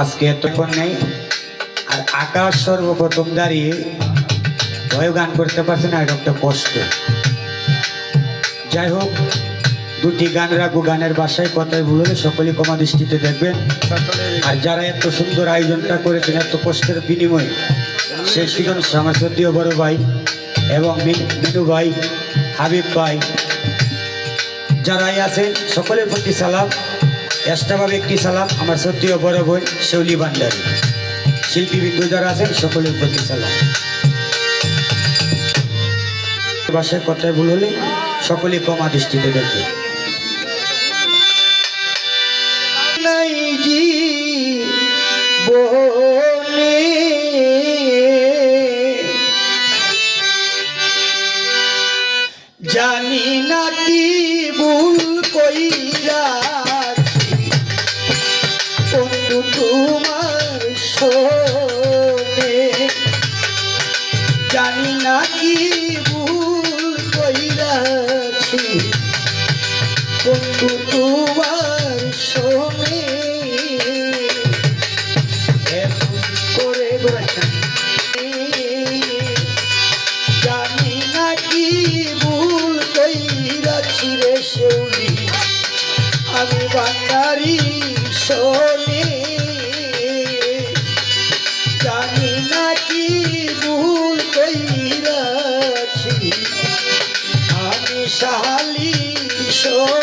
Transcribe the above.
আজকে এতক্ষণ নেই। আর আকাশ সর্বপ্রথম দাঁড়িয়ে ভয় গান করতে পারছে না, এটা একটা কষ্ট। যাই হোক, দুটি গান রাখবো, গানের বাসায় কথায় ভুল হলে সকলেই ক্ষমা দৃষ্টিতে দেখবেন। আর যারা এত সুন্দর আয়োজনটা করেছেন এত কষ্টের বিনিময়ে, সেই সুজন আমার শ্রদ্ধেয় বড় ভাই এবং মিনু ভাই, হাবিব ভাই, যারাই আছেন সকলের প্রতি সালাম। এক্সট্রাভাবে একটি সালাম আমার শ্রদ্ধেয় বড় বোন শৌলি ভান্ডারী, শিল্পীবৃন্দ যারা আছেন সকলের প্রতি সালাম। ভাষায় কথায় ভুল হলে সকলে ক্ষমা দৃষ্টিতে দেখবে। জানি না কি ভুল কইরা বন্ধু তোমার শোনে, জানি না কি ভুল কইরাছি বন্ধু তোমার শোনে, করে জানি না কি ভুল কইরাছি রে শৌলি আমি ভান্ডারী শোনে, জানি না কি ভুল কইরাছি আমি শালি শোনে।